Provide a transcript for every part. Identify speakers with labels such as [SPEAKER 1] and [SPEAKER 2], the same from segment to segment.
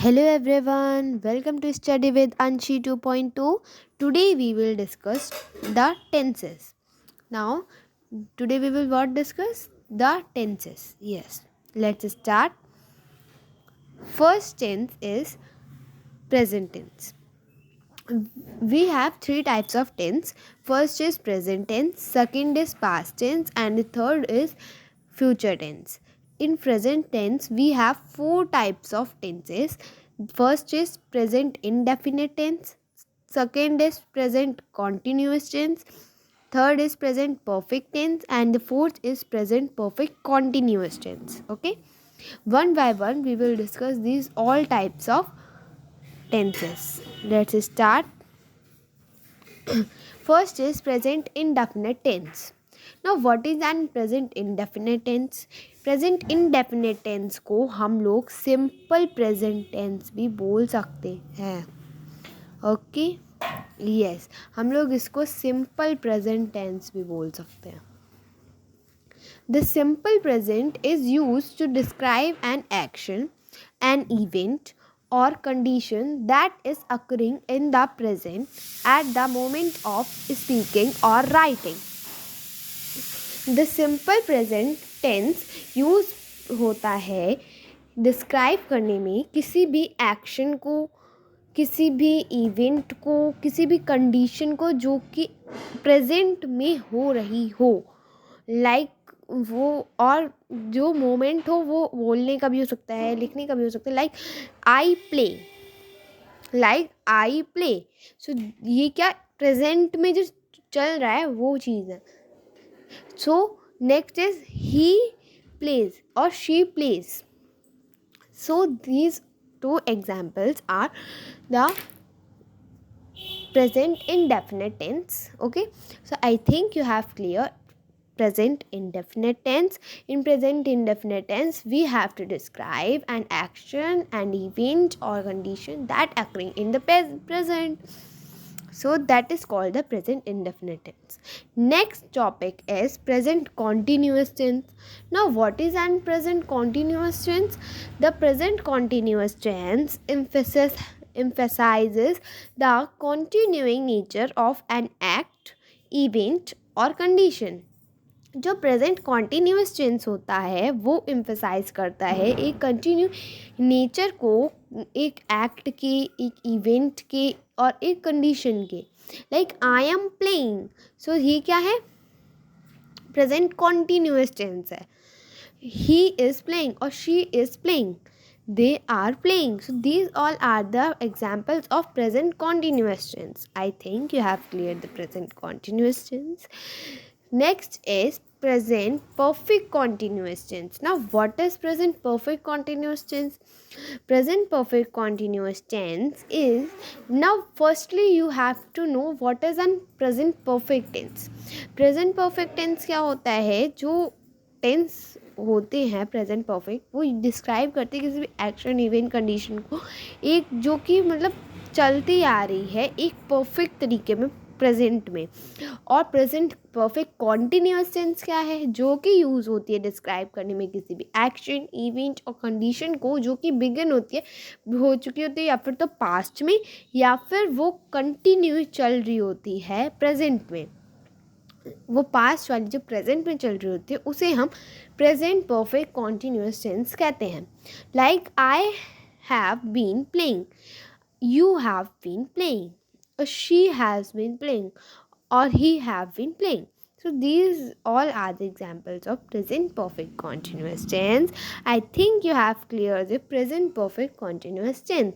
[SPEAKER 1] Hello everyone, welcome to Study with Anshi 2.2. Today we will discuss the tenses. Now, today we will what discuss? The tenses. Yes, let's start. First tense is present tense. We have three types of tense. First is present tense, second is past tense, and the third is future tense. In present tense, we have four types of tenses. First is present indefinite tense, second is present continuous tense, third is present perfect tense, and the fourth is present perfect continuous tense. Okay, one by one we will discuss these all types of tenses. Let's start. First is present indefinite tense. Now what is an present indefinite tense? Present indefinite tense को हम लोग simple present tense भी बोल सकते हैं. Okay, yes, हम लोग इसको सिंपल प्रेजेंट टेंस भी बोल सकते हैं. The simple present is used to describe an action, an event, or condition that is occurring in the present at the moment of speaking or writing. The simple present tense use होता है describe करने में किसी भी action को, किसी भी event को, किसी भी कंडीशन को जो कि प्रेजेंट में हो रही हो. लाइक वो, और जो मोमेंट हो वो बोलने का भी हो सकता है, लिखने का भी हो सकता है. Like I play, like I play. So ये क्या प्रेजेंट में जो चल रहा है वो चीज़ है. So next is he plays और she plays. So these two examples are the present indefinite tense. Okay, so I think you have clear present indefinite tense. In present indefinite tense we have to describe an action, an event or condition that occurring in the present. So that is called the present indefinite tense. Next topic is present continuous tense. Now what is an present continuous tense? The present continuous tense emphasizes the continuing nature of an act, event or condition. जो present continuous tense होता है वो emphasise करता है एक continue nature को, एक act के, एक इवेंट के और एक कंडीशन के. Like I am playing. So ये क्या है? प्रेजेंट कॉन्टीन्यूस टेंस है. ही इज प्लेइंग और she is playing. They are playing. So these all are the examples of present continuous tense. I think you have cleared the present continuous tense. Next is present perfect continuous tense. Now what is present perfect continuous tense? Present perfect continuous tense is, now firstly you have to know what is an present perfect tense. Present perfect tense क्या होता है? जो tense होते हैं present perfect, वो describe करते हैं किसी भी एक्शन, इवेंट, कंडीशन को, एक जो कि मतलब चलती आ रही है एक परफेक्ट तरीके में प्रेजेंट में. और प्रेजेंट परफेक्ट कॉन्टीन्यूअस टेंस क्या है? जो कि यूज़ होती है डिस्क्राइब करने में किसी भी एक्शन, इवेंट और कंडीशन को जो कि बिगिन होती है, हो चुकी होती है, या फिर तो पास्ट में, या फिर वो कंटिन्यू चल रही होती है प्रेजेंट में. वो पास्ट वाली जो प्रेजेंट में चल रही होती है उसे हम प्रेजेंट परफेक्ट कॉन्टीन्यूअस टेंस कहते हैं. Like I have been playing, you have been playing, she has been playing और he have been playing. So these all are the examples of present perfect continuous tense. I think you have cleared the present perfect continuous tense.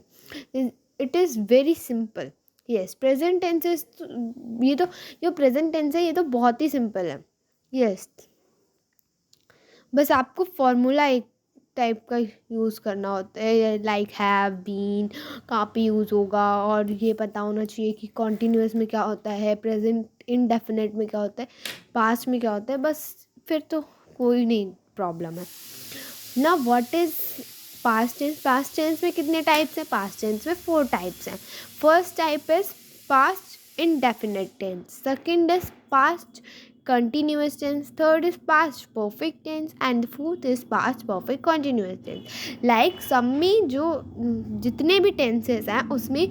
[SPEAKER 1] It is very simple. Yes, present tense is, ये तो जो present tense है ये तो बहुत ही simple है. Yes, बस आपको फॉर्मूला एक टाइप का यूज़ करना होता है. लाइक हैव बीन कहाँ पे यूज़ होगा, और ये पता होना चाहिए कि कॉन्टीन्यूअस में क्या होता है, प्रेजेंट इनडेफिनेट में क्या होता है, पास्ट में क्या होता है. बस फिर तो कोई नहीं प्रॉब्लम है ना. What is past tense? Past tense में कितने टाइप्स हैं? पास्ट टेंस में 4 टाइप्स हैं. First type is past indefinite tense, second is past continuous tense, third is past perfect tense, and the fourth is past perfect continuous tense. Like सब में जो जितने भी tenses हैं उसमें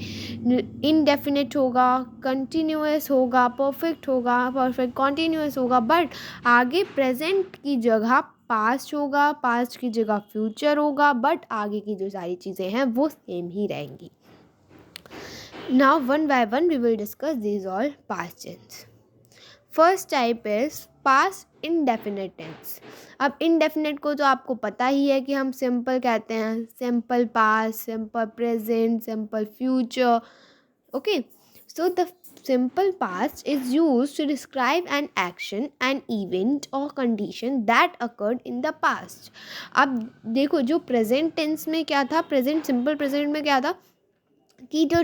[SPEAKER 1] indefinite होगा, continuous होगा, perfect होगा, perfect continuous होगा, but आगे present की जगह पास्ट होगा, पास्ट की जगह फ्यूचर होगा, बट आगे की जो सारी चीज़ें हैं वो सेम ही रहेंगी. Now one by one we will discuss these all past tense. First type is past indefinite tense. अब इंडेफिनिट को तो आपको पता ही है कि हम सिंपल कहते हैं, simple past, simple present, simple future. Okay, so the simple past is used to describe an action, an event or condition that occurred in the past. अब देखो जो प्रेजेंट टेंस में क्या था, प्रेजेंट सिंपल प्रेजेंट में क्या था कि जो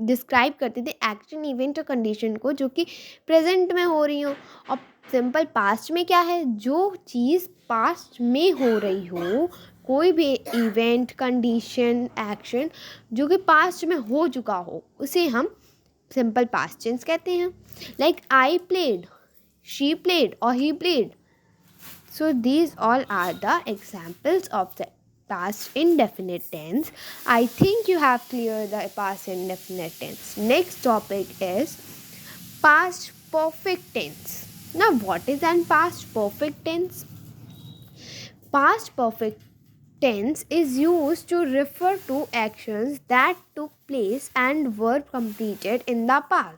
[SPEAKER 1] डिस्क्राइब करते थे एक्शन, इवेंट और कंडीशन को जो कि प्रेजेंट में हो रही हो. और सिंपल पास्ट में क्या है, जो चीज़ पास्ट में हो रही हो, कोई भी इवेंट, कंडीशन, एक्शन जो कि पास्ट में हो चुका हो, उसे हम सिंपल पास्ट टेंस कहते हैं. Like I played, she played और he played. So these all are the examples of the past indefinite tense. I think you have cleared the past indefinite tense. Next topic is past perfect tense. Now what is an past perfect tense? Past perfect tense is used to refer to actions that took place and were completed in the past.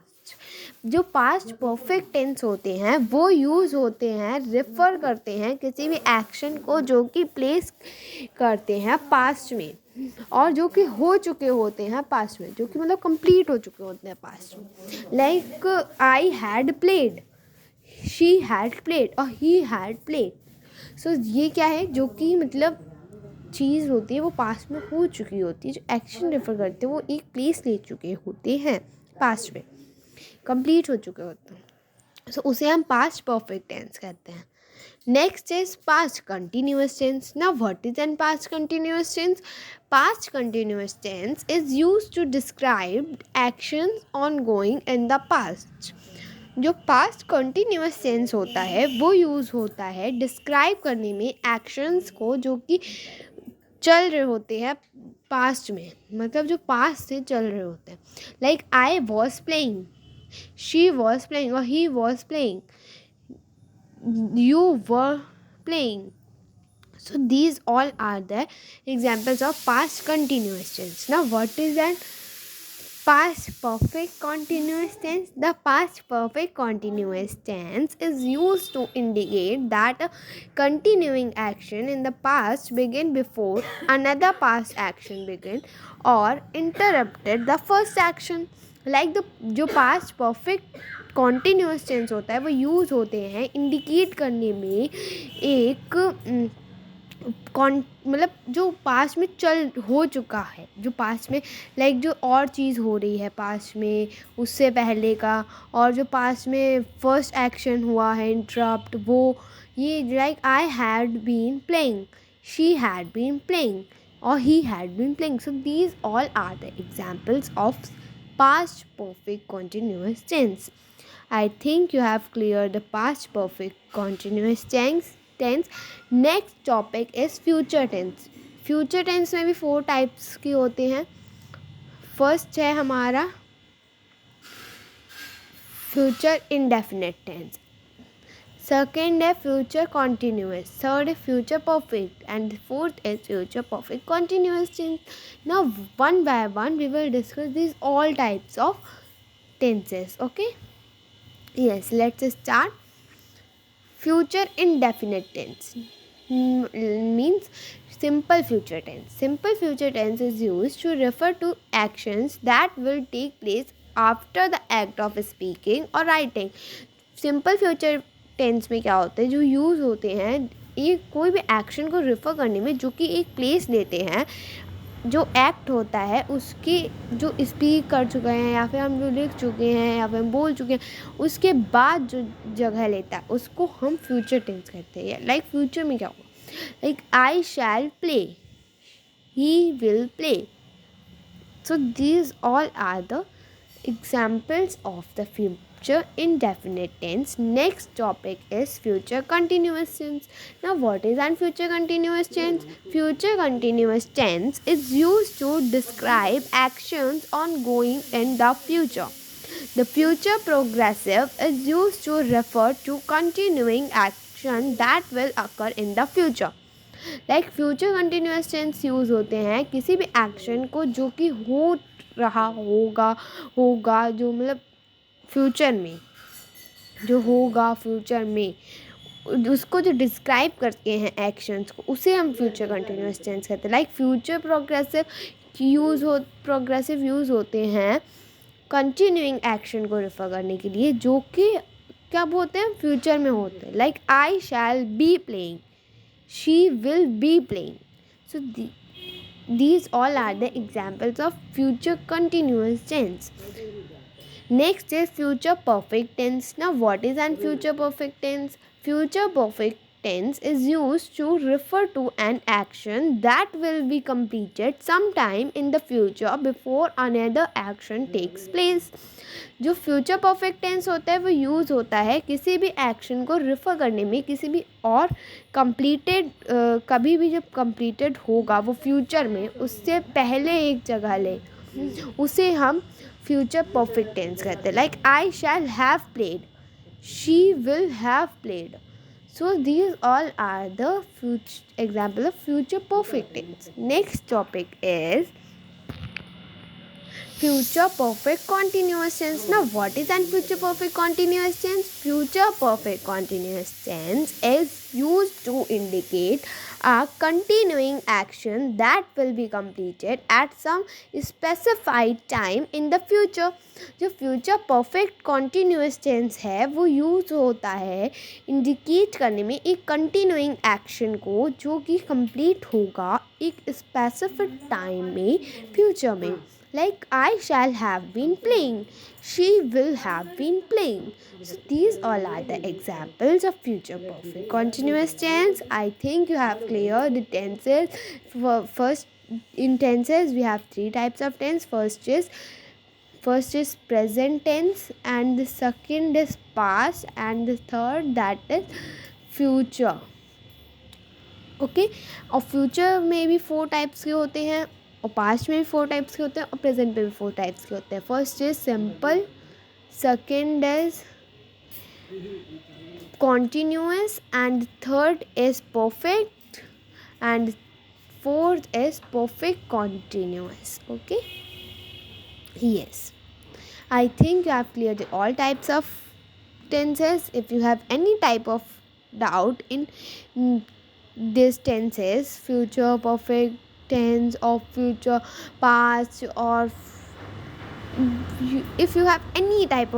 [SPEAKER 1] जो past perfect tense होते हैं वो use होते हैं, refer करते हैं किसी भी एक्शन को जो कि प्लेस करते हैं पास्ट में, और जो कि हो चुके होते हैं पास्ट में, जो कि मतलब कंप्लीट हो चुके होते हैं पास्ट में. Like I had played, she had played और ही हैड प्लेड. सो ये क्या है, जो कि मतलब चीज़ होती है वो पास्ट में हो चुकी होती है, जो एक्शन रेफ़र करते हैं वो एक प्लेस ले चुके होते हैं पास्ट में, कंप्लीट हो चुके होते हैं. सो उसे हम पास्ट परफेक्ट टेंस कहते हैं. Next is past continuous tense. Now what is an past continuous tense? Past continuous tense is used to describe actions ongoing in the past. जो पास्ट कंटिन्यूअस टेंस होता है वो यूज़ होता है describe करने में एक्शंस को जो कि चल रहे होते हैं पास्ट में, मतलब जो पास्ट से चल रहे होते हैं. Like I was playing, she was playing or he was playing, you were playing. So these all are the examples of past continuous tense. Now what is that past perfect continuous tense? The past perfect continuous tense is used to indicate that a continuing action in the past began before another past action began or interrupted the first action. Like the जो past perfect continuous tense होता है वो use होते हैं indicate करने में एक मतलब जो पास्ट में चल हो चुका है, जो पास्ट में लाइक जो और चीज़ हो रही है पास्ट में उससे पहले का, और जो पास्ट में फर्स्ट एक्शन हुआ है इंटरप्ट, वो ये like I had been playing, she had been playing और he had been playing. So these all are the examples of past perfect continuous tense. I think you have cleared the past perfect continuous tense. Next topic is future tense. Future tense में भी 4 types की होते हैं. First है हमारा future indefinite tense. Second है future continuous. Third है future perfect and fourth is future perfect continuous tense. Now one by one we will discuss these all types of tenses. Okay, yes, let's start. Future indefinite tense means simple future tense. Simple future tense is used to refer to actions that will take place after the act of speaking or writing. Simple future tense में क्या होता है, जो use होते हैं एक कोई भी एक्शन को रेफ़र करने में जो कि एक प्लेस लेते हैं, जो एक्ट होता है उसके जो स्पीक कर चुके हैं या फिर हम जो लिख चुके हैं या फिर हम बोल चुके हैं उसके बाद जो जगह लेता है उसको हम फ्यूचर टेंस कहते हैं. लाइक फ्यूचर में क्या होगा, like I shall play, he will play. So these all are the examples of the future indefinite tense. Next topic is future continuous tense. Now, what is an future continuous tense? Future continuous tense is used to describe actions ongoing in the future. The future progressive is used to refer to continuing action that will occur in the future. Like future continuous tense use होते हैं किसी भी action को जो कि हो रहा होगा जो मतलब फ्यूचर में जो होगा फ्यूचर में उसको जो डिस्क्राइब करते हैं एक्शंस को उसे हम फ्यूचर कंटिन्यूस टेंस कहते हैं. लाइक फ्यूचर प्रोग्रेसिव यूज़ होते हैं कंटिन्यूइंग एक्शन को रेफर करने के लिए जो कि क्या बोलते हैं फ्यूचर में होते हैं. Like I shall be playing, she will be playing. So these all are the examples of future continuous tense. Next is future perfect tense. Now, what is an future perfect tense? Future perfect tense is used to refer to an action that will be completed sometime in the future before another action takes place. जो future perfect tense होता है वो use होता है किसी भी action को refer करने में किसी भी और कंप्लीटेड कभी भी जब कंप्लीटेड होगा वो फ्यूचर में उससे पहले एक जगह ले उसे हम फ्यूचर परफेक्ट टेंस कहते हैं. Like I shall have played, she will have played. So these all are the example of future perfect tense. Next topic is future perfect continuous tense. Now, what is an future perfect continuous tense? Future perfect continuous tense is used to indicate a continuing action that will be completed at some specified time in the future. जो future perfect continuous tense है वो use होता है indicate करने में एक continuing action को जो कि कंप्लीट होगा एक स्पेसिफिक टाइम में फ्यूचर में. Like I shall have been playing, she will have been playing. So these all are the examples of future perfect continuous tense. I think you have cleared the tenses. First, in tenses we have three types of tense. First is present tense, and the second is past, and the third that is future. Okay और future में भी 4 types के होते हैं और past में भी 4 types के होते हैं और प्रेजेंट में भी 4 टाइप्स के होते हैं. First is simple, second is continuous, and third is perfect, and fourth is perfect continuous. Okay, yes, I think you have cleared all types of tenses. If you have any type of doubt in these tenses, future perfect tense or future past, or if you have any type of